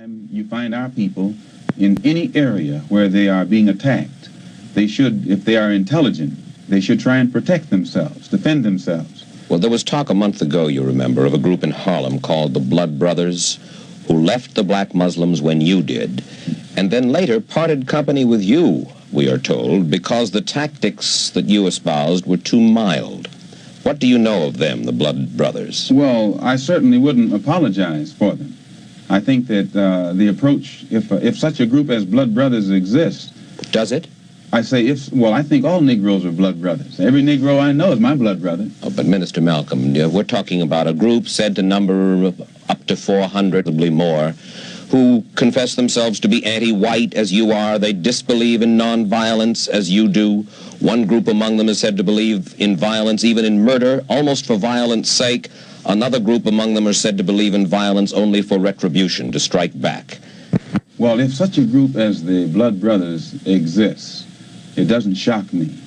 Anytime you find our people in any area where they are being attacked, they should, if they are intelligent, they should try and protect themselves, defend themselves. Well, there was talk a month ago, you remember, of a group in Harlem called the Blood Brothers, who left the black Muslims when you did, and then later parted company with you, we are told, because the tactics that you espoused were too mild. What do you know of them, the Blood Brothers? Well, I certainly wouldn't apologize for them. I think that the approach, if such a group as Blood Brothers exists... Does it? I say, I think all Negroes are blood brothers. Every Negro I know is my blood brother. Oh, but Minister Malcolm, we're talking about a group said to number up to 400, probably more, who confess themselves to be anti-white as you are. They disbelieve in nonviolence as you do. One group among them is said to believe in violence, even in murder, almost for violence sake. Another group among them are said to believe in violence only for retribution, to strike back. Well, if such a group as the Blood Brothers exists, it doesn't shock me.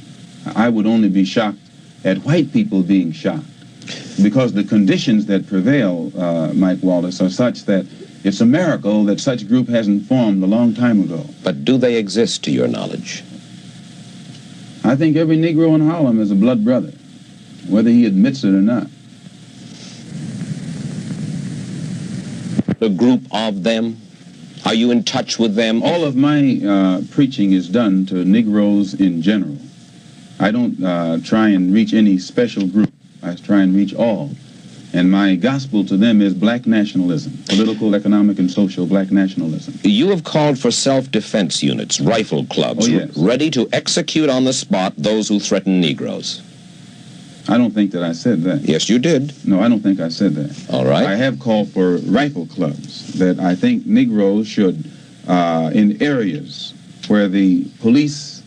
I would only be shocked at white people being shocked, because the conditions that prevail, Mike Wallace, are such that it's a miracle that such group hasn't formed a long time ago. But do they exist, to your knowledge? I think every Negro in Harlem is a blood brother, whether he admits it or not. A group of them? Are you in touch with them? All of my preaching is done to Negroes in general. I don't try and reach any special group. I try and reach all. And my gospel to them is black nationalism, political, economic, and social black nationalism. You have called for self-defense units, rifle clubs, oh, yes, ready to execute on the spot those who threaten Negroes. I don't think that I said that. Yes, you did. No, I don't think I said that. All right. I have called for rifle clubs, that I think Negroes should, in areas where the police,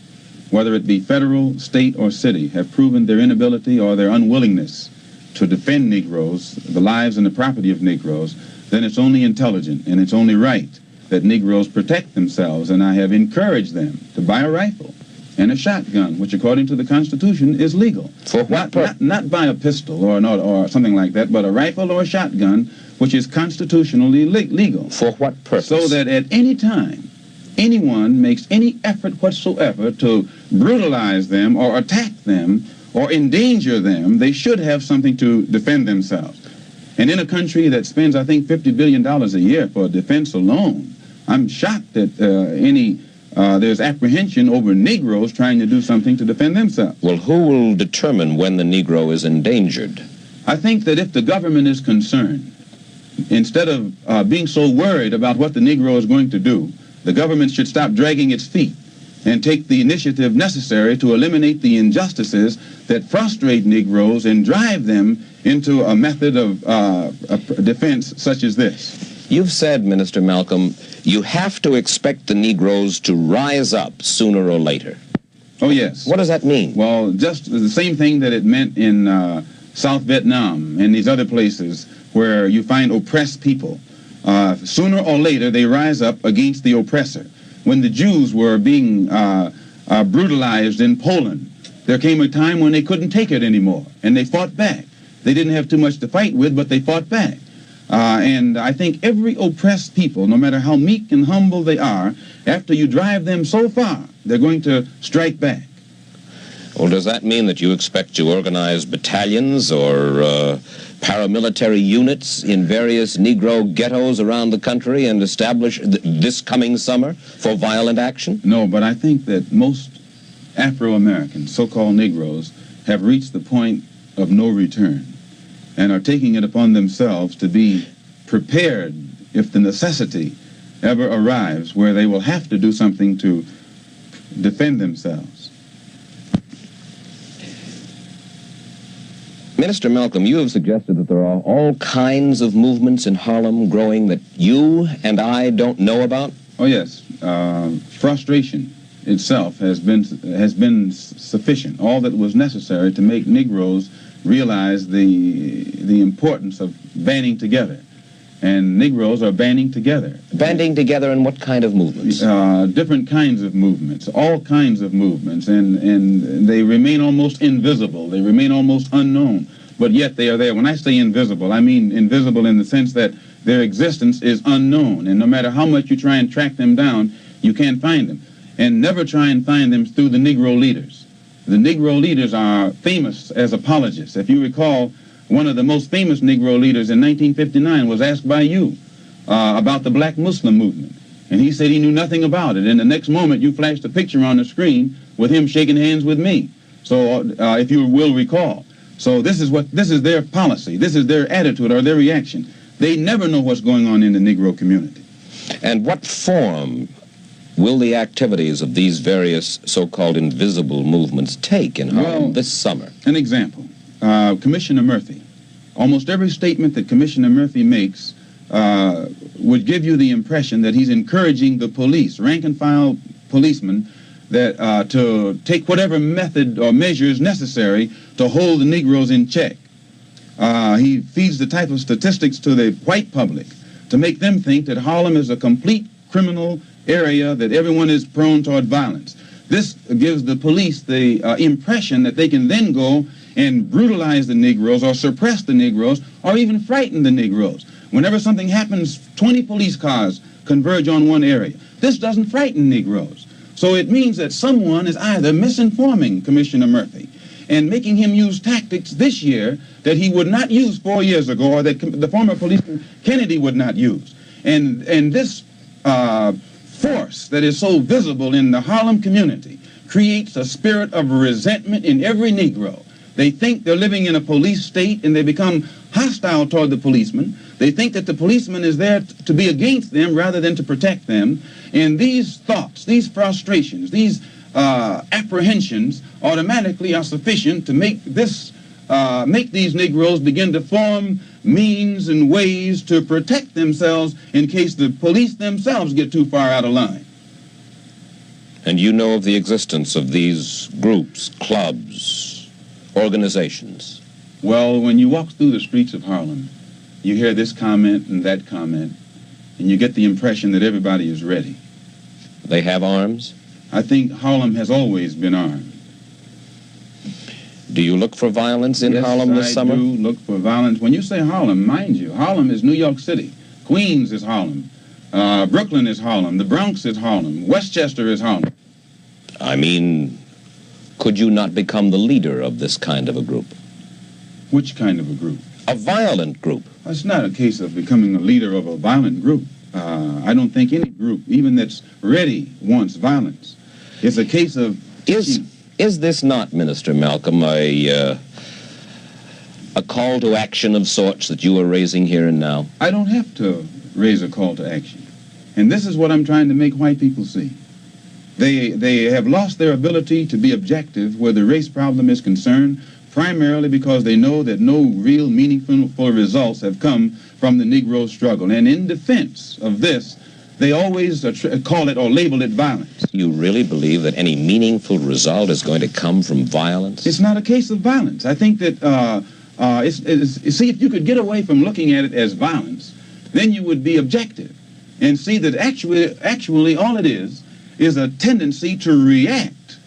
whether it be federal, state, or city, have proven their inability or their unwillingness to defend Negroes, the lives and the property of Negroes, then it's only intelligent and it's only right that Negroes protect themselves, and I have encouraged them to buy a rifle and a shotgun, which according to the Constitution is legal. For what purpose? Not buy a pistol or something like that, but a rifle or a shotgun, which is constitutionally legal. For what purpose? So that at any time, anyone makes any effort whatsoever to brutalize them or attack them or endanger them, they should have something to defend themselves. And in a country that spends, I think, $50 billion a year for defense alone, I'm shocked that there's apprehension over Negroes trying to do something to defend themselves. Well, who will determine when the Negro is endangered? I think that if the government is concerned, instead of being so worried about what the Negro is going to do, the government should stop dragging its feet and take the initiative necessary to eliminate the injustices that frustrate Negroes and drive them into a method of defense such as this. You've said, Minister Malcolm, you have to expect the Negroes to rise up sooner or later. Oh, yes. What does that mean? Well, just the same thing that it meant in South Vietnam and these other places where you find oppressed people. Sooner or later, they rise up against the oppressor. When the Jews were being brutalized in Poland, there came a time when they couldn't take it anymore, and they fought back. They didn't have too much to fight with, but they fought back. And I think every oppressed people, no matter how meek and humble they are, after you drive them so far, they're going to strike back. Well, does that mean that you expect to organize battalions or paramilitary units in various Negro ghettos around the country and establish this coming summer for violent action? No, but I think that most Afro-Americans, so-called Negroes, have reached the point of no return and are taking it upon themselves to be prepared if the necessity ever arrives where they will have to do something to defend themselves. Minister Malcolm, you have suggested that there are all kinds of movements in Harlem growing that you and I don't know about? Oh, yes. Frustration itself has been sufficient, all that was necessary to make Negroes realize the importance of banding together. And Negroes are banding together. Banding together in what kind of movements? Different kinds of movements, all kinds of movements, and they remain almost invisible. They remain almost unknown, but yet they are there. When I say invisible, I mean invisible in the sense that Their existence is unknown, and no matter how much you try and track them down, you can't find them. And never try and find them through the Negro leaders. The Negro leaders are famous as apologists. If you recall, one of the most famous Negro leaders in 1959 was asked by you about the black Muslim movement. And he said he knew nothing about it. And the next moment, you flashed a picture on the screen with him shaking hands with me. So if you will recall. So this is their policy. This is their attitude or their reaction. They never know what's going on in the Negro community. And what form will the activities of these various so-called invisible movements take in Harlem this summer? An example, Commissioner Murphy. Almost every statement that Commissioner Murphy makes would give you the impression that he's encouraging the police, rank-and-file policemen, that to take whatever method or measures necessary to hold the Negroes in check. He feeds the type of statistics to the white public to make them think that Harlem is a complete criminal area, that everyone is prone toward violence. This gives the police the impression that they can then go and brutalize the Negroes or suppress the Negroes or even frighten the Negroes. Whenever something happens, 20 police cars converge on one area. This doesn't frighten Negroes. So it means that someone is either misinforming Commissioner Murphy and making him use tactics this year that he would not use 4 years ago, or that the former policeman Kennedy would not use. And this force that is so visible in the Harlem community creates a spirit of resentment in every Negro. They think they're living in a police state, and they become hostile toward the policeman. They think that the policeman is there to be against them rather than to protect them. And these thoughts, these frustrations, these apprehensions automatically are sufficient to make these Negroes begin to form means and ways to protect themselves in case the police themselves get too far out of line. And you know of the existence of these groups, clubs, organizations? Well, when you walk through the streets of Harlem, you hear this comment and that comment, and you get the impression that everybody is ready. They have arms? I think Harlem has always been armed. Do you look for violence in Harlem this summer? Yes, I do look for violence. When you say Harlem, mind you, Harlem is New York City. Queens is Harlem. Brooklyn is Harlem. The Bronx is Harlem. Westchester is Harlem. I mean, could you not become the leader of this kind of a group? Which kind of a group? A violent group. It's not a case of becoming a leader of a violent group. I don't think any group, even that's ready, wants violence. It's a case of... Is this not, Minister Malcolm, a call to action of sorts that you are raising here and now? I don't have to raise a call to action. And this is what I'm trying to make white people see. They have lost their ability to be objective where the race problem is concerned, primarily because they know that no real meaningful results have come from the Negro struggle. And in defense of this, they always call it or label it violence. You really believe that any meaningful result is going to come from violence? It's not a case of violence. I think that, see, if you could get away from looking at it as violence, then you would be objective and see that actually all it is a tendency to react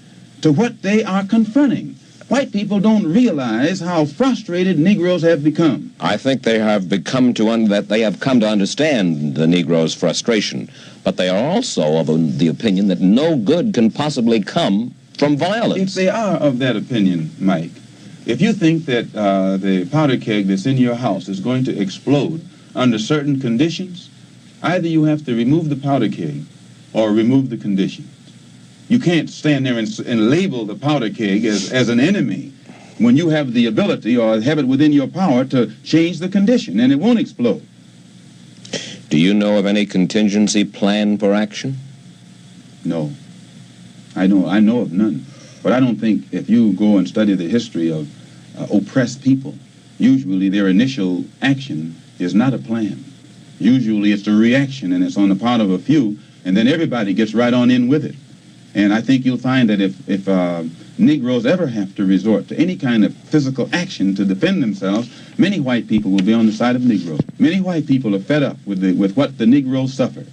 to what they are confronting. White people don't realize how frustrated Negroes have become. I think they have come to understand the Negro's frustration, but they are also of the opinion that no good can possibly come from violence. If they are of that opinion, Mike, if you think that the powder keg that's in your house is going to explode under certain conditions, either you have to remove the powder keg or remove the conditions. You can't stand there and label the powder keg as an enemy when you have the ability or have it within your power to change the condition, and it won't explode. Do you know of any contingency plan for action? No. I know of none. But I don't think if you go and study the history of oppressed people, usually their initial action is not a plan. Usually it's a reaction, and it's on the part of a few, and then everybody gets right on in with it. And I think you'll find that if Negroes ever have to resort to any kind of physical action to defend themselves, many white people will be on the side of Negroes. Many white people are fed up with what the Negroes suffer.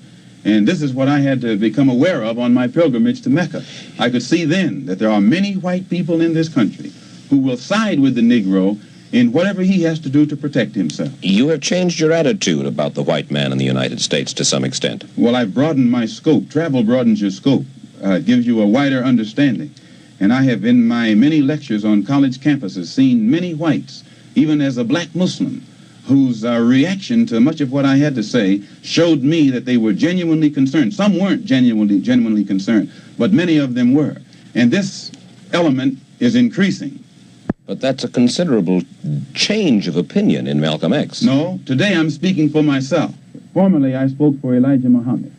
And this is what I had to become aware of on my pilgrimage to Mecca. I could see then that there are many white people in this country who will side with the Negro in whatever he has to do to protect himself. You have changed your attitude about the white man in the United States to some extent. Well, I've broadened my scope. Travel broadens your scope. It gives you a wider understanding. And I have, in my many lectures on college campuses, seen many whites, even as a black Muslim, whose reaction to much of what I had to say showed me that they were genuinely concerned. Some weren't genuinely concerned, but many of them were. And this element is increasing. But that's a considerable change of opinion in Malcolm X. No, today I'm speaking for myself. Formerly I spoke for Elijah Muhammad.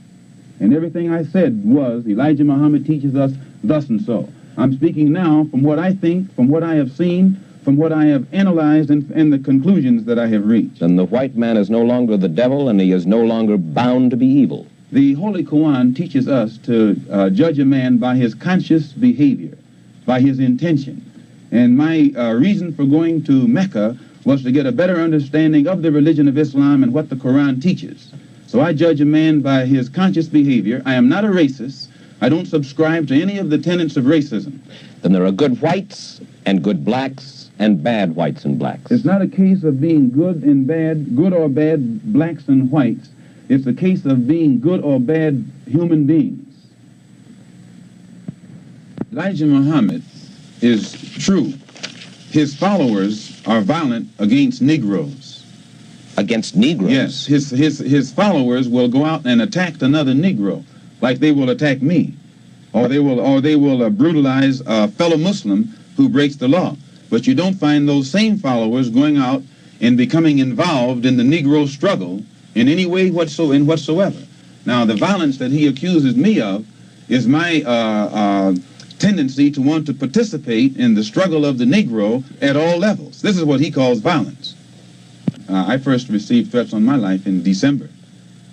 And everything I said was, Elijah Muhammad teaches us thus and so. I'm speaking now from what I think, from what I have seen, from what I have analyzed, and the conclusions that I have reached. And the white man is no longer the devil, and he is no longer bound to be evil. The Holy Quran teaches us to judge a man by his conscious behavior, by his intention. And my reason for going to Mecca was to get a better understanding of the religion of Islam and what the Quran teaches. So I judge a man by his conscious behavior. I am not a racist. I don't subscribe to any of the tenets of racism. Then there are good whites and good blacks and bad whites and blacks. It's not a case of being good and bad, good or bad blacks and whites. It's a case of being good or bad human beings. Elijah Muhammad is true. His followers are violent against Negroes. Against Negroes? Yes, his followers will go out and attack another Negro, like they will attack me, or they will brutalize a fellow Muslim who breaks the law. But you don't find those same followers going out and becoming involved in the Negro struggle in any way whatsoever. Now, the violence that he accuses me of is my tendency to want to participate in the struggle of the Negro at all levels. This is what he calls violence. I first received threats on my life in December.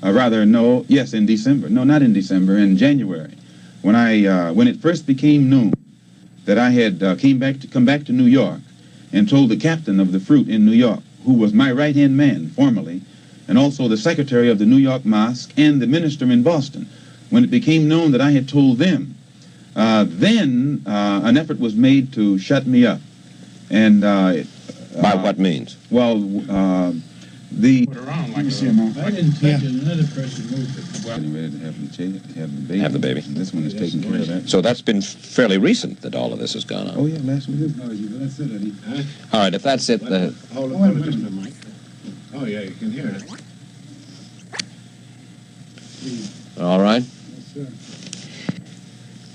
In December. No, not in December, in January, when it first became known that I had come back to New York and told the captain of the Fruit in New York, who was my right-hand man formerly, and also the secretary of the New York Mosque and the minister in Boston. When it became known that I had told them, then an effort was made to shut me up. And by what means? Well, the... Put around like I didn't touch it, another person moved it. Getting ready to have the baby. Have the baby. And this one is taking care of that. So that's been fairly recent that all of this has gone on. Oh, yeah, last week. That's it, Eddie. All right, if that's it... Hold on, just a mic. Oh, yeah, you can hear it. All right. Yes, sir.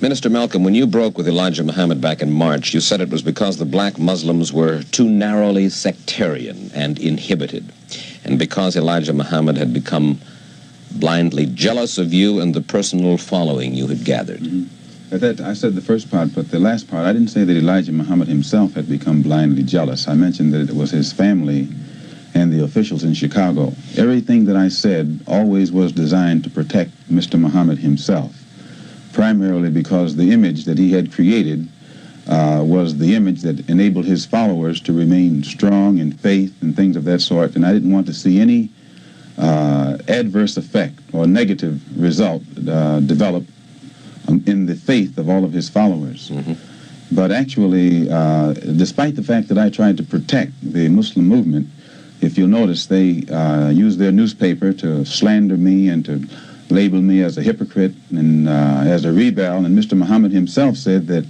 Minister Malcolm, when you broke with Elijah Muhammad back in March, you said it was because the black Muslims were too narrowly sectarian and inhibited, and because Elijah Muhammad had become blindly jealous of you and the personal following you had gathered. Mm-hmm. I said the first part, but the last part, I didn't say that Elijah Muhammad himself had become blindly jealous. I mentioned that it was his family and the officials in Chicago. Everything that I said always was designed to protect Mr. Muhammad himself, primarily because the image that he had created was the image that enabled his followers to remain strong in faith and things of that sort, and I didn't want to see any adverse effect or negative result develop in the faith of all of his followers. Mm-hmm. But actually, despite the fact that I tried to protect the Muslim movement, if you'll notice, they used their newspaper to slander me and to label me as a hypocrite and as a rebel, and Mr. Muhammad himself said that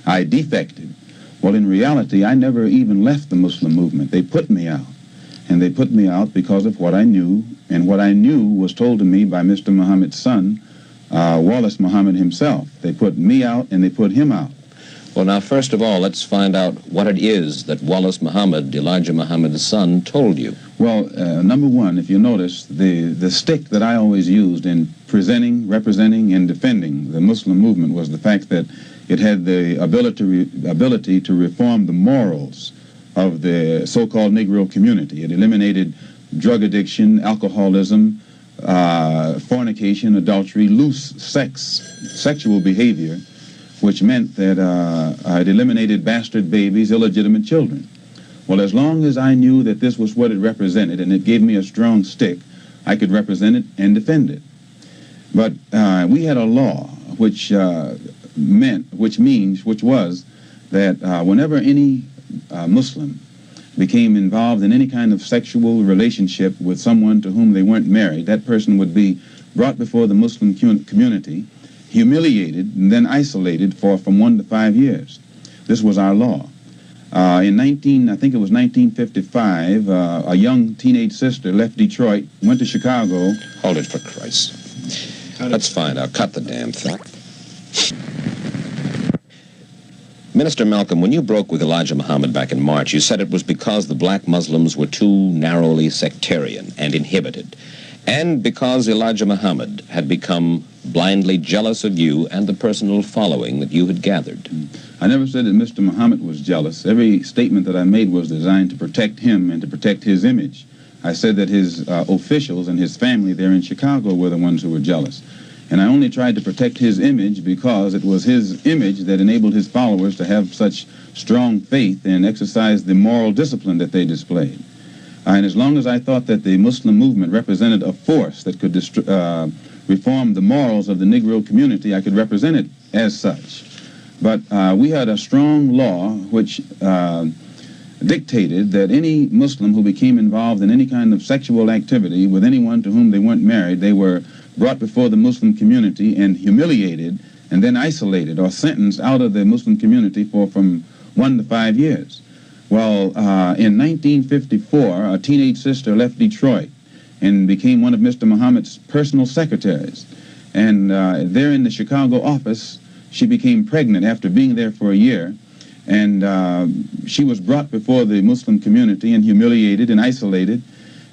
I defected. Well, in reality, I never even left the Muslim movement. They put me out. And they put me out because of what I knew, and what I knew was told to me by Mr. Muhammad's son, Wallace Muhammad himself. They put me out and they put him out. Well, now, first of all, let's find out what it is that Wallace Muhammad, Elijah Muhammad's son, told you. Well, number one, if you notice, the stick that I always used in presenting, representing, and defending the Muslim movement was the fact that it had the ability to reform the morals of the so-called Negro community. It eliminated drug addiction, alcoholism, fornication, adultery, loose sexual behavior, which meant that it eliminated bastard babies, illegitimate children. Well, as long as I knew that this was what it represented and it gave me a strong stick, I could represent it and defend it. But we had a law which was that whenever any Muslim became involved in any kind of sexual relationship with someone to whom they weren't married, that person would be brought before the Muslim community, humiliated, and then isolated for from 1 to 5 years. This was our law. I think it was 1955, a young teenage sister left Detroit, went to Chicago. Hold it for Christ. Let's find out. Cut the damn thing. Minister Malcolm, when you broke with Elijah Muhammad back in March, you said it was because the black Muslims were too narrowly sectarian and inhibited, and because Elijah Muhammad had become blindly jealous of you and the personal following that you had gathered. I never said that Mr. Muhammad was jealous. Every statement that I made was designed to protect him and to protect his image. I said that his officials and his family there in Chicago were the ones who were jealous. And I only tried to protect his image because it was his image that enabled his followers to have such strong faith and exercise the moral discipline that they displayed. And as long as I thought that the Muslim movement represented a force that could reform the morals of the Negro community, I could represent it as such. But we had a strong law which dictated that any Muslim who became involved in any kind of sexual activity with anyone to whom they weren't married, they were brought before the Muslim community and humiliated and then isolated or sentenced out of the Muslim community for from 1 to 5 years. Well, in 1954, a teenage sister left Detroit and became one of Mr. Muhammad's personal secretaries. And there in the Chicago office, she became pregnant after being there for a year. And she was brought before the Muslim community and humiliated and isolated.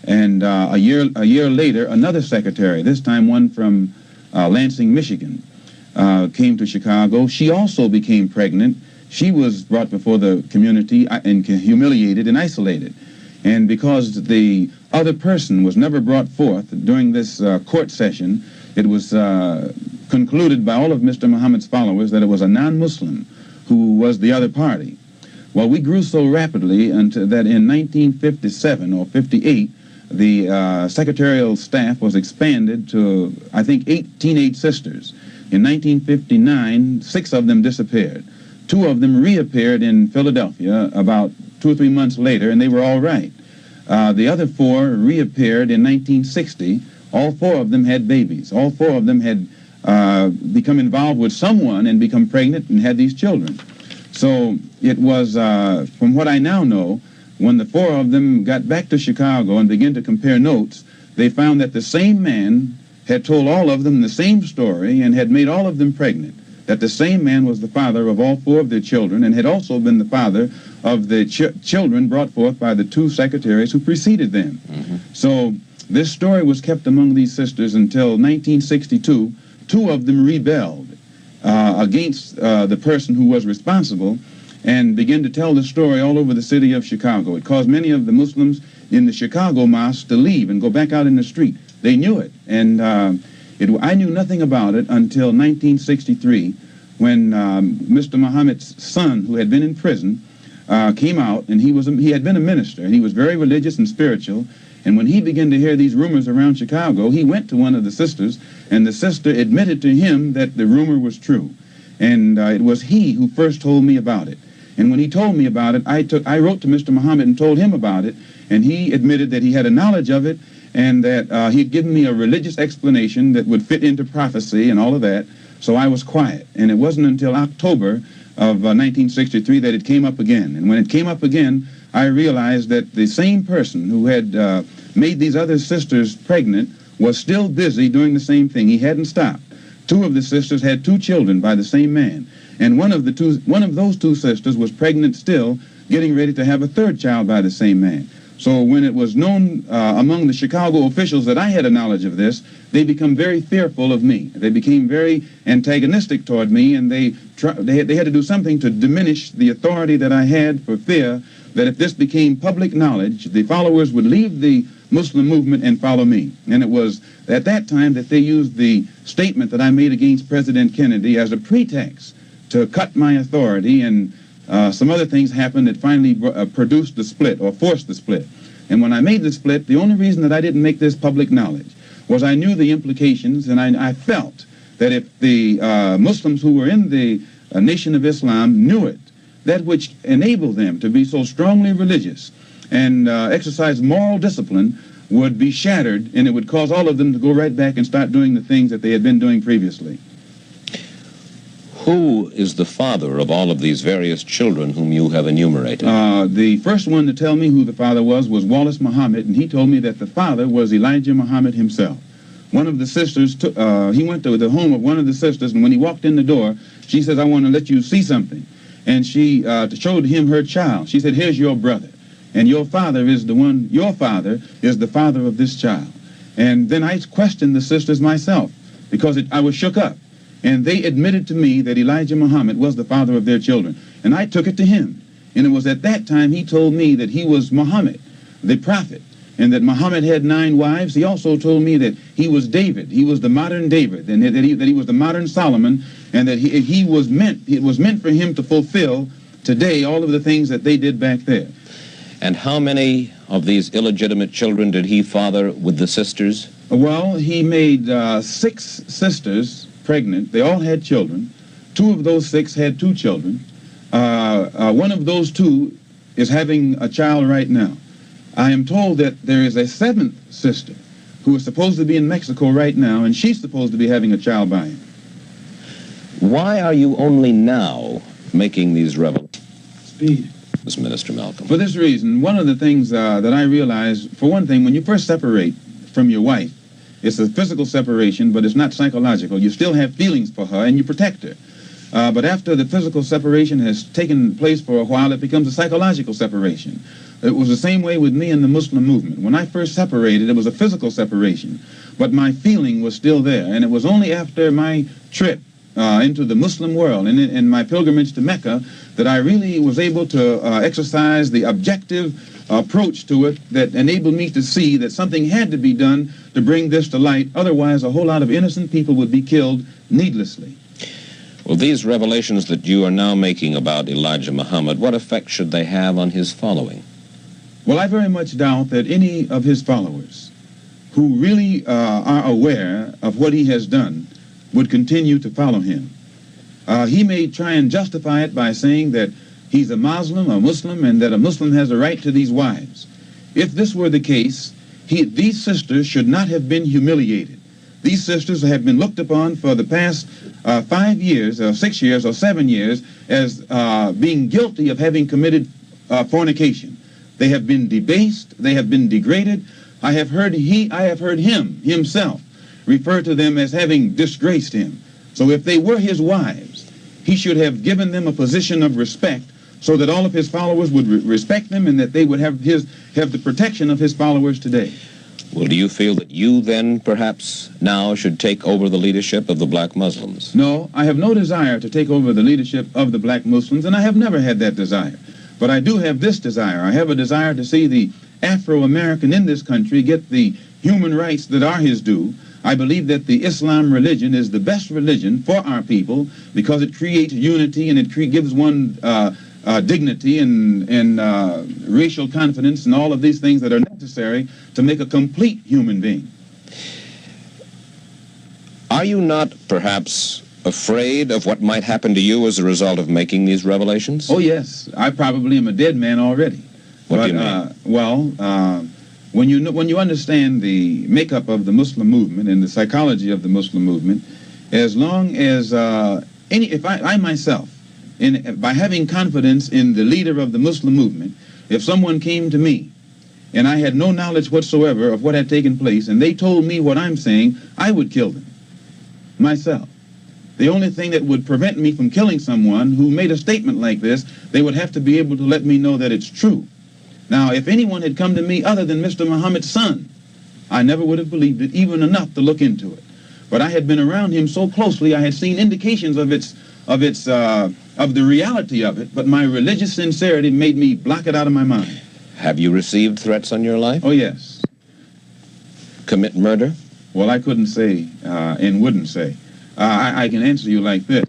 And a year later, another secretary, this time one from Lansing, Michigan, came to Chicago. She also became pregnant. She was brought before the community and humiliated and isolated. And because the other person was never brought forth during this court session, it was concluded by all of Mr. Muhammad's followers that it was a non-Muslim who was the other party. Well, we grew so rapidly until that in 1957 or 58, the secretarial staff was expanded to, I think, 8 teenage sisters. In 1959, 6 of them disappeared. 2 of them reappeared in Philadelphia about 2 or 3 months later, and they were all right. The other 4 reappeared in 1960. All 4 of them had babies. All 4 of them had become involved with someone and become pregnant and had these children. So it was, from what I now know, when the 4 of them got back to Chicago and began to compare notes, they found that the same man had told all of them the same story and had made all of them pregnant, that the same man was the father of all 4 of their children and had also been the father of the children brought forth by the 2 secretaries who preceded them. So this story was kept among these sisters until 1962. 2 of them rebelled against the person who was responsible and began to tell the story all over the city of Chicago. It caused many of the Muslims in the Chicago mosques to leave and go back out in the street. They knew it, and I knew nothing about it until 1963 when Mr. Muhammad's son, who had been in prison, came out, and he had been a minister, and he was very religious and spiritual. And when he began to hear these rumors around Chicago, he went to one of the sisters, and the sister admitted to him that the rumor was true. And it was he who first told me about it. And when he told me about it, I wrote to Mr. Muhammad and told him about it, and he admitted that he had a knowledge of it, and that he had given me a religious explanation that would fit into prophecy and all of that. So I was quiet. And it wasn't until October of 1963 that it came up again. And when it came up again, I realized that the same person who had made these other sisters pregnant was still busy doing the same thing. He hadn't stopped. 2 of the sisters had 2 children by the same man. And one of those 2 sisters was pregnant still, getting ready to have a 3rd child by the same man. So when it was known among the Chicago officials that I had a knowledge of this, they became very fearful of me. They became very antagonistic toward me, and they had to do something to diminish the authority that I had, for fear that if this became public knowledge, the followers would leave the Muslim movement and follow me. And it was at that time that they used the statement that I made against President Kennedy as a pretext to cut my authority, and some other things happened that finally produced the split, or forced the split. And when I made the split, the only reason that I didn't make this public knowledge was I knew the implications, and I felt that if the Muslims who were in the Nation of Islam knew it, that which enabled them to be so strongly religious and exercise moral discipline would be shattered, and it would cause all of them to go right back and start doing the things that they had been doing previously. Who is the father of all of these various children whom you have enumerated? The first one to tell me who the father was Wallace Muhammad, and he told me that the father was Elijah Muhammad himself. One of the sisters, he went to the home of one of the sisters, and when he walked in the door, she says, "I want to let you see something." And she showed him her child. She said, "Here's your brother, and your father is the father of this child." And then I questioned the sisters myself, because I was shook up. And they admitted to me that Elijah Muhammad was the father of their children. And I took it to him. And it was at that time he told me that he was Muhammad, the prophet, and that Muhammad had 9 wives. He also told me that he was David. He was the modern David, and that he was the modern Solomon, and that it was meant for him to fulfill today all of the things that they did back there. And how many of these illegitimate children did he father with the sisters? Well, he made 6 sisters pregnant. They all had children. 2 of those 6 had 2 children. One of those 2 is having a child right now. I am told that there is a 7th sister who is supposed to be in Mexico right now, and she's supposed to be having a child by him. Why are you only now making these revelations? Speed. Minister Malcolm. For this reason, one of the things that I realized, for one thing, when you first separate from your wife, it's a physical separation, but it's not psychological. You still have feelings for her, and you protect her. But after the physical separation has taken place for a while, it becomes a psychological separation. It was the same way with me and the Muslim movement. When I first separated, it was a physical separation, but my feeling was still there. And it was only after my trip into the Muslim world and in my pilgrimage to Mecca that I really was able to exercise the objective approach to it that enabled me to see that something had to be done to bring this to light. Otherwise, a whole lot of innocent people would be killed needlessly. Well, these revelations that you are now making about Elijah Muhammad, what effect should they have on his following? Well, I very much doubt that any of his followers who really are aware of what he has done would continue to follow him. He may try and justify it by saying that he's a Muslim, and that a Muslim has a right to these wives. If this were the case, these sisters should not have been humiliated. These sisters have been looked upon for the past 5 years, or 6 years, or 7 years as being guilty of having committed fornication. They have been debased. They have been degraded. I have heard him himself refer to them as having disgraced him. So if they were his wives, he should have given them a position of respect so that all of his followers would respect them and that they would have the protection of his followers today. Well, do you feel that you then perhaps now should take over the leadership of the black Muslims? No, I have no desire to take over the leadership of the black Muslims, and I have never had that desire. But I do have this desire. I have a desire to see the Afro-American in this country get the human rights that are his due. I believe that the Islam religion is the best religion for our people because it creates unity and it gives one dignity and racial confidence and all of these things that are necessary to make a complete human being. Are you not perhaps afraid of what might happen to you as a result of making these revelations? Oh, yes. I probably am a dead man already. What do you mean? When you understand the makeup of the Muslim movement and the psychology of the Muslim movement, as long as I myself, by having confidence in the leader of the Muslim movement, if someone came to me and I had no knowledge whatsoever of what had taken place and they told me what I'm saying, I would kill them myself. The only thing that would prevent me from killing someone who made a statement like this, they would have to be able to let me know that it's true. Now, if anyone had come to me other than Mr. Muhammad's son, I never would have believed it, even enough to look into it. But I had been around him so closely, I had seen indications of the reality of it, but my religious sincerity made me block it out of my mind. Have you received threats on your life? Oh, yes. Commit murder? Well, I couldn't say and wouldn't say. I can answer you like this.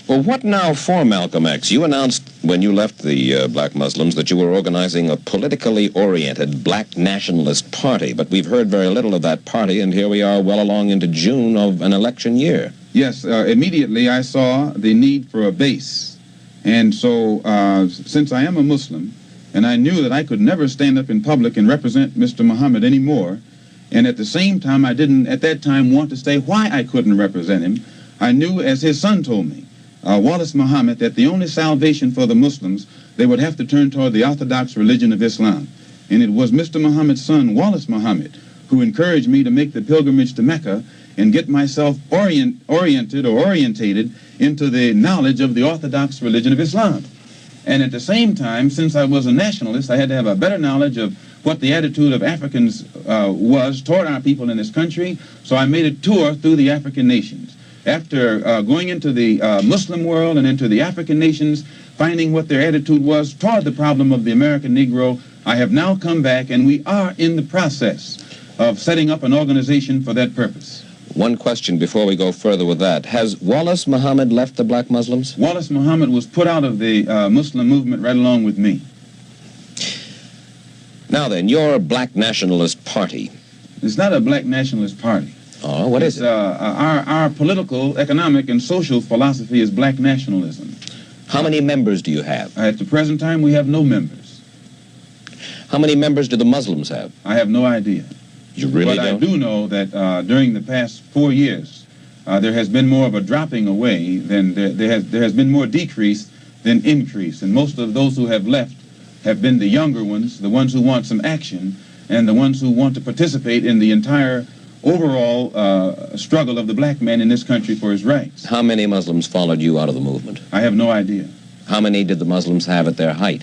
Well, what now for Malcolm X? You announced when you left the black Muslims that you were organizing a politically oriented black nationalist party, but we've heard very little of that party, and here we are well along into June of an election year. Yes, immediately I saw the need for a base. And so, since I am a Muslim, And I knew that I could never stand up in public and represent Mr. Muhammad anymore. And at the same time, I didn't at that time want to say why I couldn't represent him. I knew, as his son told me, Wallace Muhammad, that the only salvation for the Muslims, they would have to turn toward the Orthodox religion of Islam. And it was Mr. Muhammad's son, Wallace Muhammad, who encouraged me to make the pilgrimage to Mecca and get myself orientated into the knowledge of the Orthodox religion of Islam. And at the same time, since I was a nationalist, I had to have a better knowledge of what the attitude of Africans was toward our people in this country, so I made a tour through the African nations. After going into the Muslim world and into the African nations, finding what their attitude was toward the problem of the American Negro, I have now come back, and we are in the process of setting up an organization for that purpose. One question before we go further with that. Has Wallace Muhammad left the black Muslims? Wallace Muhammad was put out of the Muslim movement right along with me. Now then, your black nationalist party. It's not a black nationalist party. Oh, what is it? Our political, economic, and social philosophy is black nationalism. How many members do you have? At the present time, we have no members. How many members do the Muslims have? I have no idea. You really but don't? I do know that during the past 4 years, there has been more of a dropping away than there has been more decrease than increase. And most of those who have left have been the younger ones, the ones who want some action, and the ones who want to participate in the entire overall struggle of the black man in this country for his rights. How many Muslims followed you out of the movement? I have no idea. How many did the Muslims have at their height?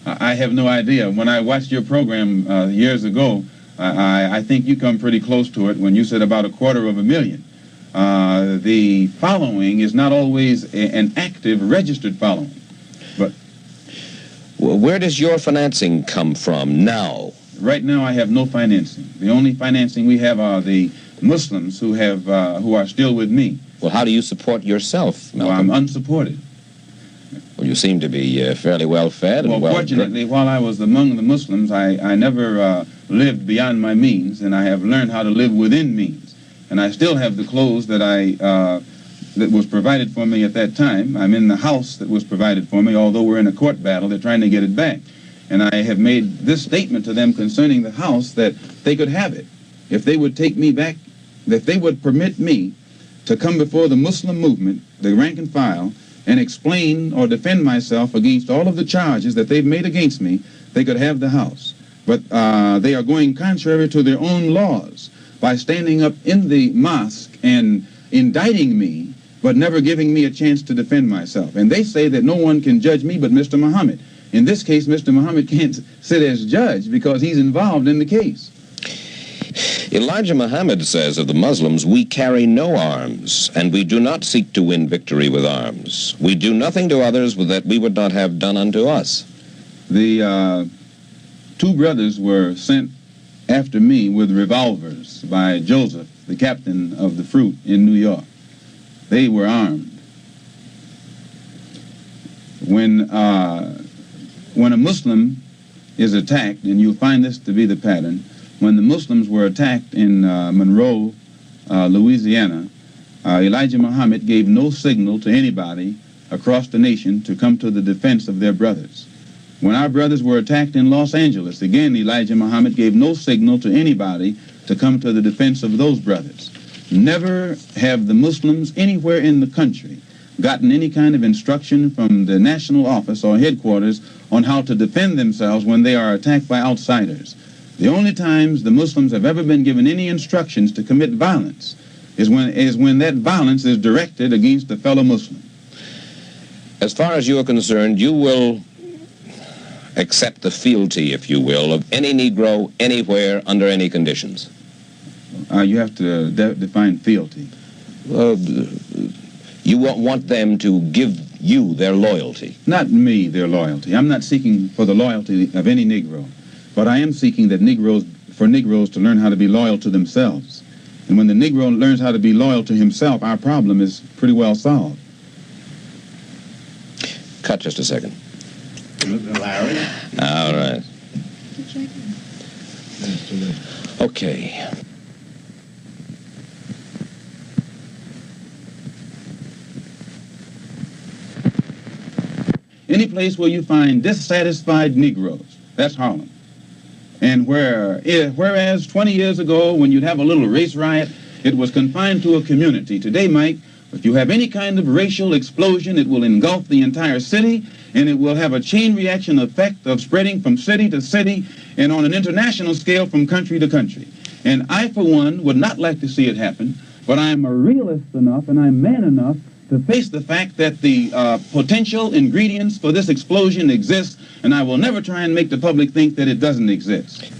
I have no idea. When I watched your program years ago, I think you come pretty close to it when you said about 250,000. The following is not always an active, registered following. But where does your financing come from now? Right now, I have no financing. The only financing we have are the Muslims who are still with me. Well, how do you support yourself, Malcolm? Well, I'm unsupported. Well, you seem to be fairly well fed and well. Fortunately, while I was among the Muslims, I never lived beyond my means, and I have learned how to live within means. And I still have the clothes that that was provided for me at that time. I'm in the house that was provided for me, although we're in a court battle. They're trying to get it back. And I have made this statement to them concerning the house, that they could have it if they would take me back, that they would permit me to come before the Muslim movement, the rank and file, and explain or defend myself against all of the charges that they've made against me. They could have the house. But they are going contrary to their own laws by standing up in the mosque and indicting me, but never giving me a chance to defend myself. And they say that no one can judge me but Mr. Muhammad. In this case, Mr. Muhammad can't sit as judge because he's involved in the case. Elijah Muhammad says of the Muslims, "We carry no arms, and we do not seek to win victory with arms. We do nothing to others that we would not have done unto us." The two brothers were sent after me with revolvers by Joseph, the captain of the Fruit in New York. They were armed. When a Muslim is attacked, and you'll find this to be the pattern, when the Muslims were attacked in Monroe, Louisiana, Elijah Muhammad gave no signal to anybody across the nation to come to the defense of their brothers. When our brothers were attacked in Los Angeles, again, Elijah Muhammad gave no signal to anybody to come to the defense of those brothers. Never have the Muslims anywhere in the country gotten any kind of instruction from the national office or headquarters on how to defend themselves when they are attacked by outsiders. The only times the Muslims have ever been given any instructions to commit violence is when that violence is directed against a fellow Muslim. As far as you are concerned, you will accept the fealty, if you will, of any Negro anywhere under any conditions. You have to define fealty. You want them to give you their loyalty. Not me, their loyalty. I'm not seeking for the loyalty of any Negro, but I am seeking that for Negroes to learn how to be loyal to themselves. And when the Negro learns how to be loyal to himself, our problem is pretty well solved. Cut just a second. Larry? All right. Okay. Any place where you find dissatisfied Negroes, that's Harlem. And whereas 20 years ago, when you'd have a little race riot, it was confined to a community. Today, Mike, if you have any kind of racial explosion, it will engulf the entire city, and it will have a chain reaction effect of spreading from city to city and on an international scale from country to country. And I, for one, would not like to see it happen, but I'm a realist enough and I'm man enough to face the fact that the potential ingredients for this explosion exist, and I will never try and make the public think that it doesn't exist.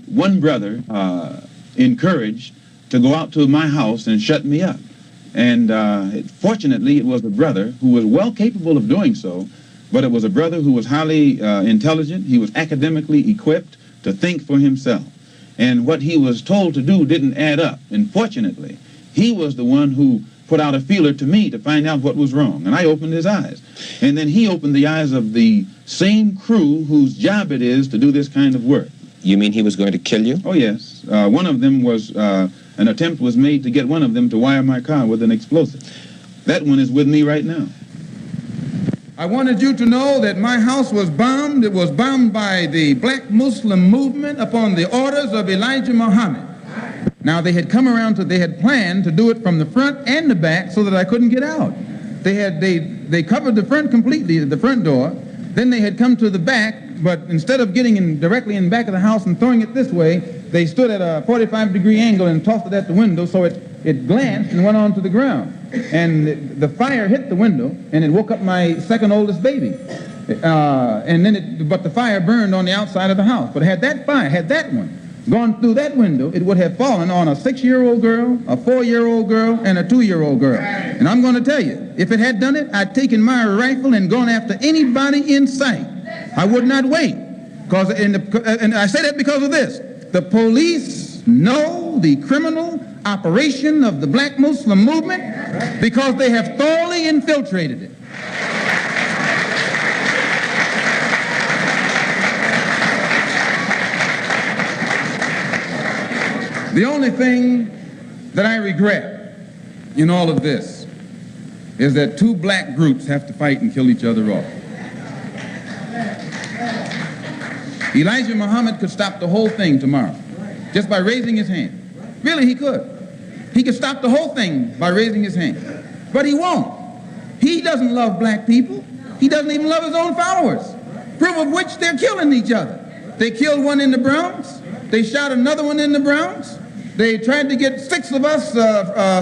One brother encouraged to go out to my house and shut me up. And fortunately, it was a brother who was well capable of doing so, but it was a brother who was highly intelligent. He was academically equipped to think for himself. And what he was told to do didn't add up. And fortunately, he was the one who put out a feeler to me to find out what was wrong. And I opened his eyes. And then he opened the eyes of the same crew whose job it is to do this kind of work. You mean he was going to kill you? Oh, yes. One of them was, an attempt was made to get one of them to wire my car with an explosive. That one is with me right now. I wanted you to know that my house was bombed. It was bombed by the black Muslim movement upon the orders of Elijah Muhammad. Now, they had planned to do it from the front and the back so that I couldn't get out. They covered the front completely, the front door. Then they had come to the back, but instead of getting directly in the back of the house and throwing it this way, they stood at a 45-degree angle and tossed it at the window so it glanced and went onto the ground. And the fire hit the window, and it woke up my second oldest baby. But the fire burned on the outside of the house. But had that one gone through that window, it would have fallen on a 6-year-old girl, a 4-year-old girl, and a 2-year-old girl. And I'm going to tell you, if it had done it, I'd taken my rifle and gone after anybody in sight. I would not wait. And I say that because of this. The police know the criminal operation of the black Muslim movement because they have thoroughly infiltrated it. The only thing that I regret in all of this is that two black groups have to fight and kill each other off. Elijah Muhammad could stop the whole thing tomorrow just by raising his hand. Really, he could. He could stop the whole thing by raising his hand. But he won't. He doesn't love black people. He doesn't even love his own followers. Proof of which they're killing each other. They killed one in the Bronx. They shot another one in the Bronx. They tried to get 6 of us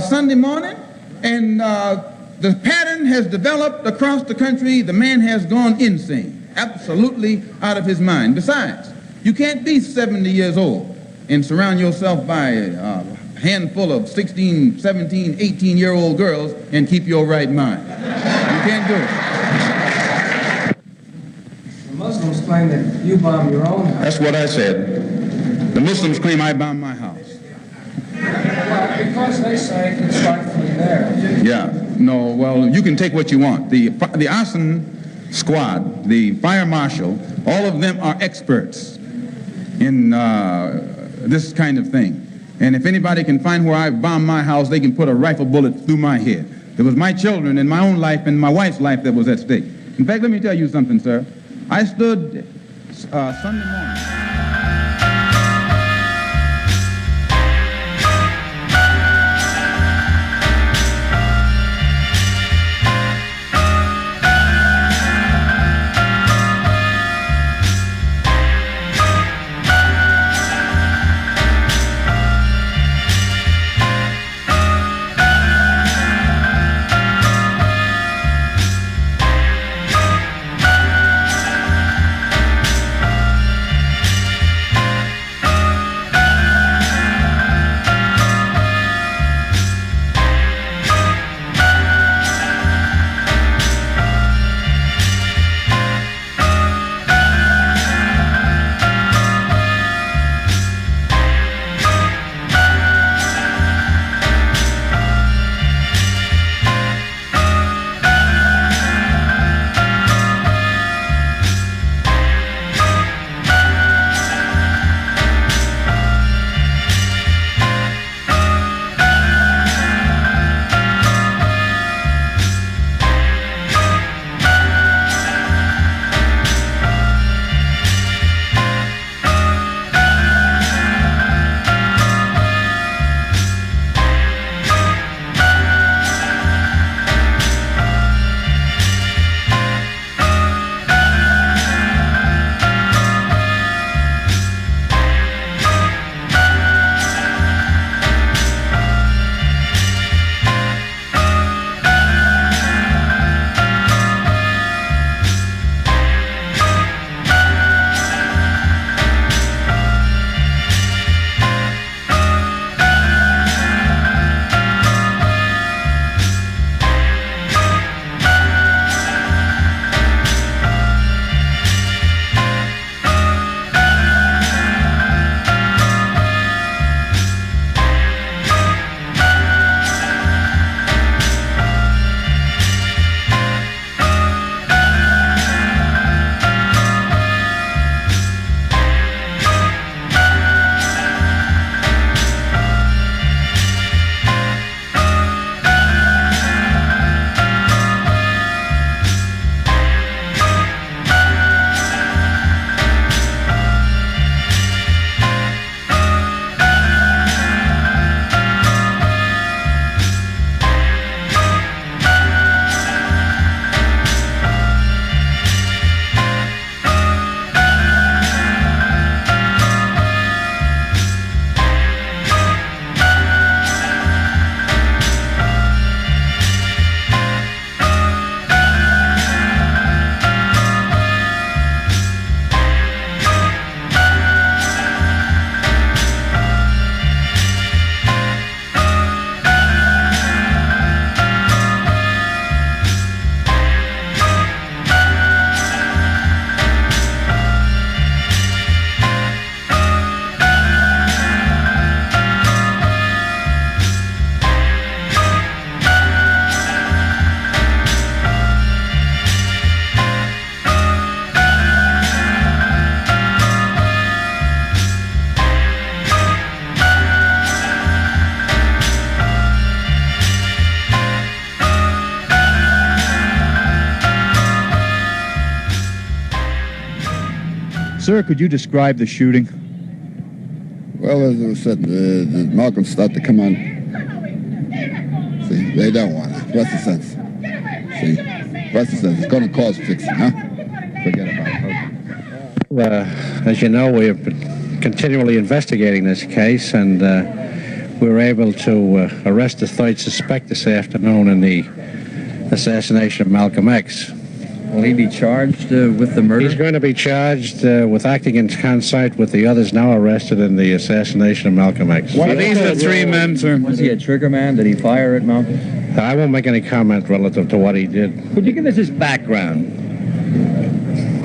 Sunday morning. And the pattern has developed across the country. The man has gone insane. Absolutely out of his mind. Besides, you can't be 70 years old and surround yourself by a handful of 16, 17, 18-year-old girls and keep your right mind. You can't do it. The Muslims claim that you bombed your own house. That's what I said. The Muslims claim I bombed my house. Well, because they say it's rightfully there. Yeah. No, well, you can take what you want. The arson squad, the fire marshal, all of them are experts in this kind of thing. And if anybody can find where I bombed my house, they can put a rifle bullet through my head. It was my children and my own life and my wife's life that was at stake. In fact, let me tell you something, sir. I stood Sunday morning. Sir, could you describe the shooting? Well, as I said, the Malcolm started to come on. See, they don't want it. What's the sense? See, what's the sense? It's going to cause fixing, huh? Forget about it. As you know, we have been continually investigating this case, and we were able to arrest the third suspect this afternoon in the assassination of Malcolm X. Will he be charged with the murder? He's going to be charged with acting in concert with the others now arrested in the assassination of Malcolm X. Are these the three men, sir? Was he a trigger man? Did he fire at Malcolm? I won't make any comment relative to what he did. Could you give us his background?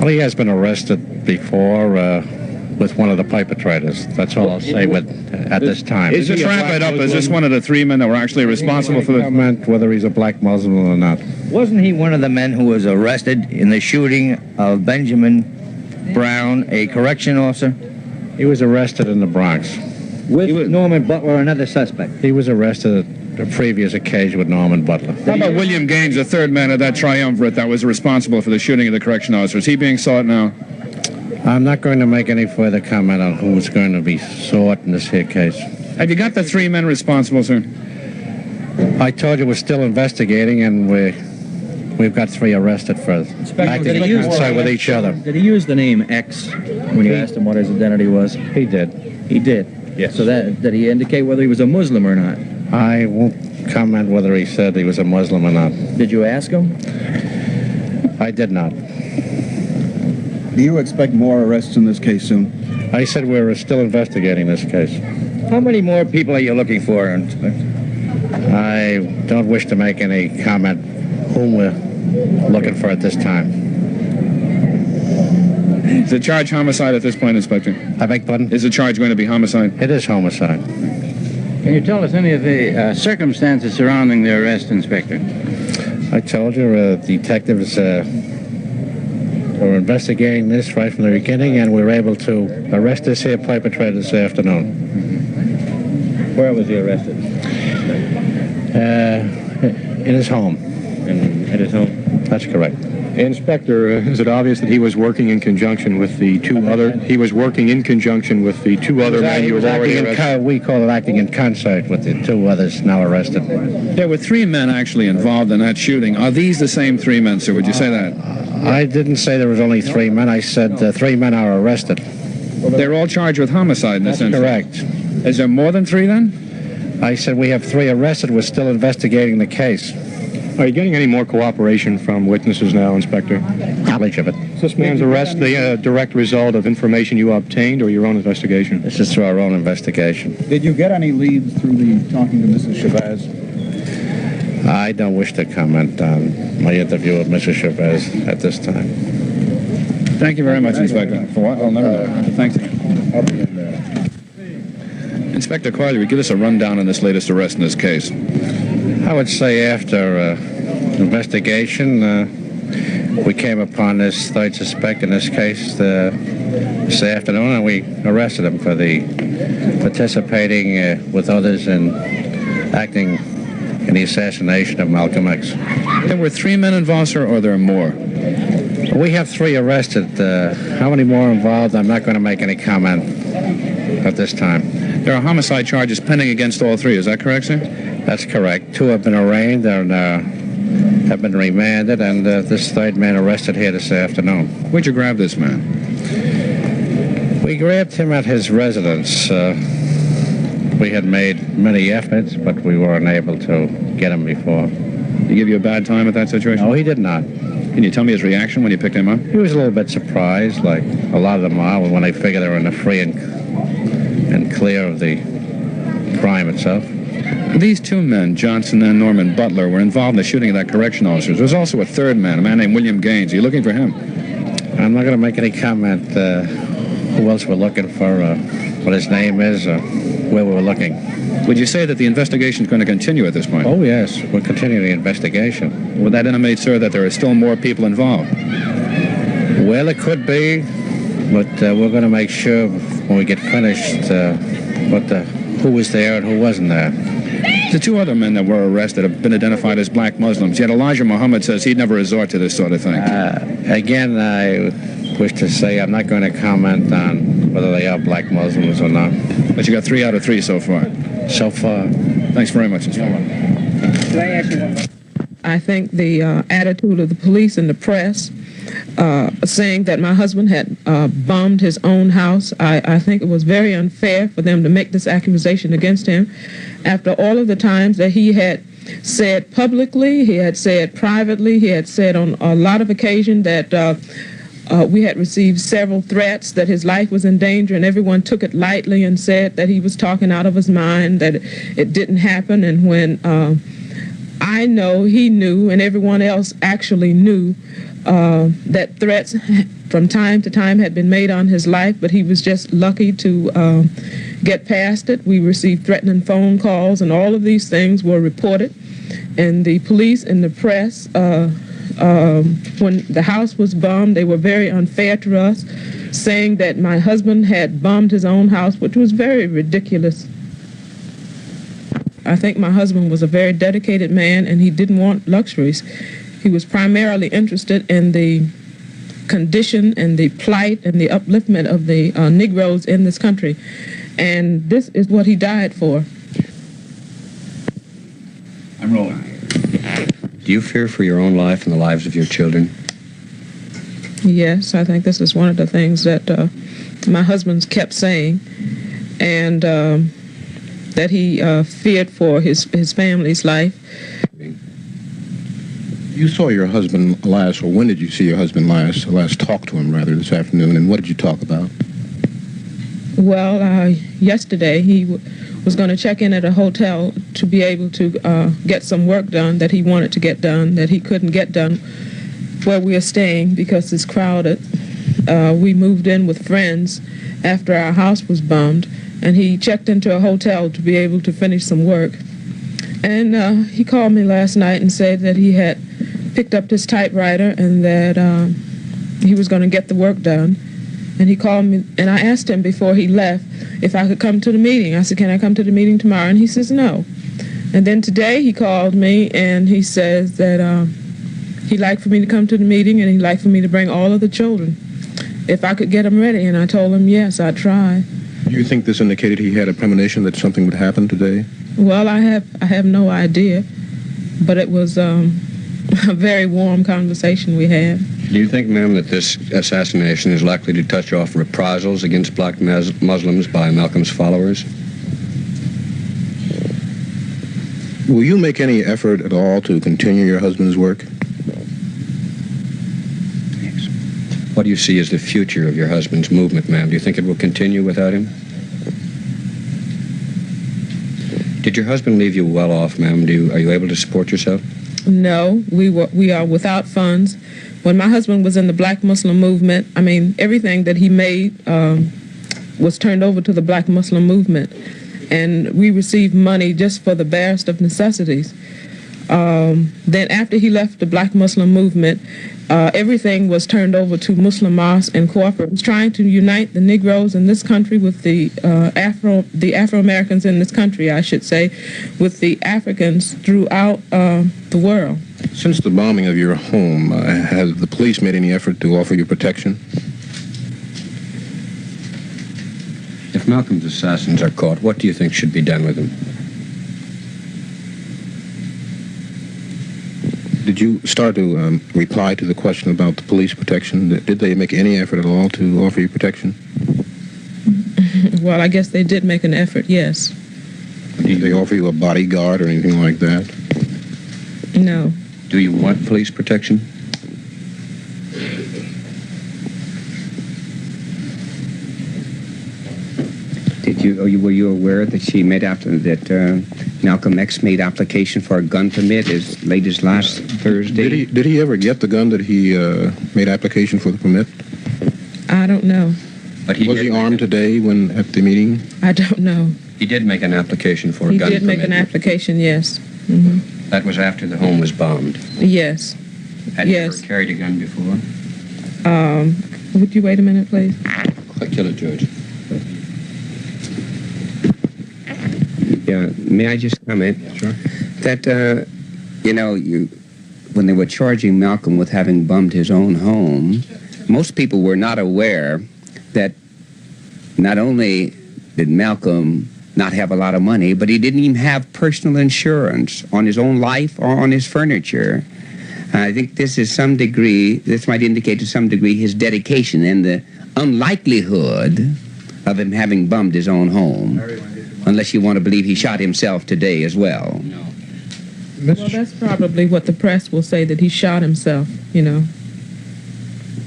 Well, he has been arrested before with one of the perpetrators. That's all I'll say at this time. Just wrap it up. Is this one of the three men that were actually responsible for the... Comment whether he's a black Muslim or not. Wasn't he one of the men who was arrested in the shooting of Benjamin Brown, a correction officer? He was arrested in the Bronx. With Norman Butler, another suspect. He was arrested at a previous occasion with Norman Butler. How about William Gaines, the third man of that triumvirate that was responsible for the shooting of the correction officer? Is he being sought now? I'm not going to make any further comment on who's going to be sought in this here case. Have you got the three men responsible, sir? I told you we're still investigating, and we've got three arrested for acting in concert with each other. Did he use the name X when you asked him what his identity was? He did. He did? Yes. So did he indicate whether he was a Muslim or not? I won't comment whether he said he was a Muslim or not. Did you ask him? I did not. Do you expect more arrests in this case soon? I said we're still investigating this case. How many more people are you looking for, Inspector? I don't wish to make any comment whom we're looking for at this time. Is the charge homicide at this point, Inspector? I beg pardon? Is the charge going to be homicide? It is homicide. Can you tell us any of the circumstances surrounding the arrest, Inspector? I told you, detectives were investigating this right from the beginning, and we were able to arrest this here perpetrator this afternoon. Where was he arrested? In his home. At his home? That's correct. Inspector, is it obvious that he was working in conjunction with the two other... He was working in conjunction with the two other men you have already arrested? We call it acting in concert with the two others now arrested. There were three men actually involved in that shooting. Are these the same three men, sir? Would you say that? I didn't say there was only three men. I said three men are arrested. They're all charged with homicide in this instance? Correct. Is there more than three then? I said we have three arrested. We're still investigating the case. Are you getting any more cooperation from witnesses now, Inspector? Knowledge of it. Is this man's arrest the direct result of information you obtained or your own investigation? This is through our own investigation. Did you get any leads through the talking to Mrs. Chavez? I don't wish to comment on my interview with Mrs. Chavez at this time. Thank you very much, Inspector. For what? I'll never know. Thanks. I'll be in there. Inspector Carly, would give us a rundown on this latest arrest in this case. I would say after investigation, we came upon this third suspect in this case this afternoon, and we arrested him for the participating with others in acting in the assassination of Malcolm X. There were three men involved, sir, or there are more? We have three arrested. How many more involved? I'm not going to make any comment at this time. There are homicide charges pending against all three. Is that correct, sir? That's correct. Two have been arraigned and have been remanded, and this third man arrested here this afternoon. Where'd you grab this man? We grabbed him at his residence. We had made many efforts, but we weren't able to get him before. Did he give you a bad time at that situation? No, he did not. Can you tell me his reaction when you picked him up? He was a little bit surprised, like a lot of them are, when they figure they're in the free and clear of the crime itself. These two men, Johnson and Norman Butler, were involved in the shooting of that correction officer. There was also a third man, a man named William Gaines. Are you looking for him? I'm not going to make any comment who else we're looking for, what his name is, where we were looking. Would you say that the investigation is going to continue at this point? Oh, yes. We're continuing the investigation. Would that intimate, sir, that there are still more people involved? Well, it could be, but we're going to make sure when we get finished who was there and who wasn't there. The two other men that were arrested have been identified as black Muslims, yet Elijah Muhammad says he'd never resort to this sort of thing. Again, I wish to say. I'm not going to comment on whether they are black Muslims or not. But you got 3 out of 3 so far. So far. Thanks very much, Inspector. Can I ask you one? I think the attitude of the police and the press saying that my husband had bombed his own house, I think it was very unfair for them to make this accusation against him after all of the times that he had said publicly, he had said privately, he had said on a lot of occasions that we had received several threats, that his life was in danger, and everyone took it lightly and said that he was talking out of his mind, that it didn't happen. And when I know, he knew, and everyone else actually knew that threats from time to time had been made on his life, but he was just lucky to get past it. We received threatening phone calls, and all of these things were reported. And the police and the press, when the house was bombed, they were very unfair to us, saying that my husband had bombed his own house, which was very ridiculous. I think my husband was a very dedicated man, and he didn't want luxuries. He was primarily interested in the condition and the plight and the upliftment of the Negroes in this country. And this is what he died for. I'm rolling. Do you fear for your own life and the lives of your children? Yes, I think this is one of the things that my husband's kept saying, and that he feared for his family's life. You saw your husband last, or when did you see your husband last talk to him, rather, this afternoon, and what did you talk about? Well, yesterday he was going to check in at a hotel to be able to get some work done that he wanted to get done, that he couldn't get done where we are staying because it's crowded. We moved in with friends after our house was bombed, and he checked into a hotel to be able to finish some work. And he called me last night and said that he had picked up his typewriter and that he was going to get the work done. And he called me, and I asked him before he left if I could come to the meeting. I said, can I come to the meeting tomorrow? And he says, no. And then today he called me, and he says that he'd like for me to come to the meeting, and he'd like for me to bring all of the children, if I could get them ready. And I told him, yes, I'd try. Do you think this indicated he had a premonition that something would happen today? Well, I have no idea, but it was a very warm conversation we had. Do you think, ma'am, that this assassination is likely to touch off reprisals against black Muslims by Malcolm's followers? Will you make any effort at all to continue your husband's work? Yes. What do you see as the future of your husband's movement, ma'am? Do you think it will continue without him? Did your husband leave you well off, ma'am? Are you able to support yourself? No, we are without funds. When my husband was in the Black Muslim movement, I mean, everything that he made was turned over to the Black Muslim movement, and we received money just for the barest of necessities. Then after he left the Black Muslim movement, everything was turned over to Muslim Mosque and corporates, trying to unite the Negroes in this country with the Afro-Americans in this country, I should say, with the Africans throughout the world. Since the bombing of your home, has the police made any effort to offer you protection? If Malcolm's assassins are caught, what do you think should be done with them? Did you start to reply to the question about the police protection? Did they make any effort at all to offer you protection? Well, I guess they did make an effort, yes. Did they offer you a bodyguard or anything like that? No. Do you want police protection? Were you aware that she made Malcolm X made application for a gun permit as late as last Thursday? Did he ever get the gun that he made application for the permit? I don't know. But was he armed today when at the meeting? I don't know. He did make an application for a gun permit. He did make an application, yes. Mm-hmm. That was after the home was bombed. Yes. Had you ever carried a gun before? Would you wait a minute, please? Kill it, George. Yeah, may I just comment? Sure. That, when they were charging Malcolm with having bombed his own home, most people were not aware that not only did Malcolm not have a lot of money, but he didn't even have personal insurance on his own life or on his furniture. I think this might indicate to some degree his dedication and the unlikelihood of him having bummed his own home, unless you want to believe he shot himself today as well. Well, that's probably what the press will say, that he shot himself, you know.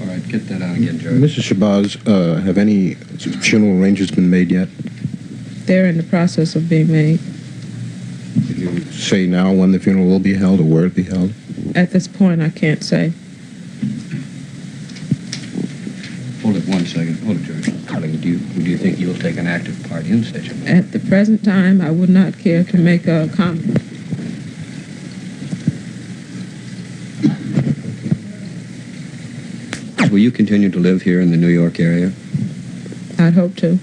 All right, get that out again, George. Mrs. Shabazz, have any funeral arrangements been made yet? They're in the process of being made. Can you say now when the funeral will be held or where it will be held? At this point, I can't say. Hold it 1 second. Hold it, George. Darling, do you think you'll take an active part in such a matter? At the present time, I would not care to make a comment. Will you continue to live here in the New York area? I'd hope to.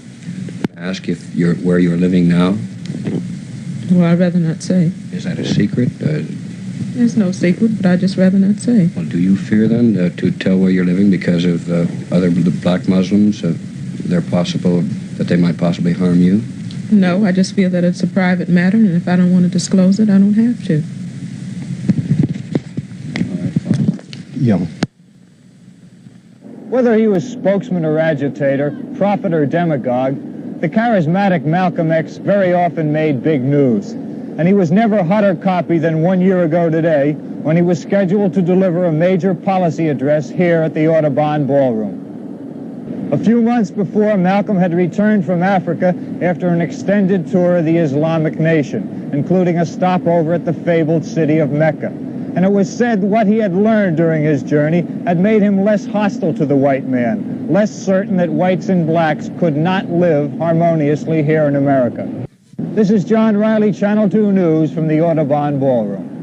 Ask if where you're living now. Well, I'd rather not say. Is that a secret? There's no secret, but I'd just rather not say. Well, do you fear then to tell where you're living because of other black Muslims? They're possible that they might possibly harm you? No, I just feel that it's a private matter, and if I don't want to disclose it, I don't have to. Yeah. Whether he was spokesman or agitator, prophet or demagogue, the charismatic Malcolm X very often made big news. And he was never hotter copy than 1 year ago today, when he was scheduled to deliver a major policy address here at the Audubon Ballroom. A few months before, Malcolm had returned from Africa after an extended tour of the Islamic nation, including a stopover at the fabled city of Mecca. And it was said what he had learned during his journey had made him less hostile to the white man, less certain that whites and blacks could not live harmoniously here in America. This is John Riley, Channel 2 News from the Audubon Ballroom.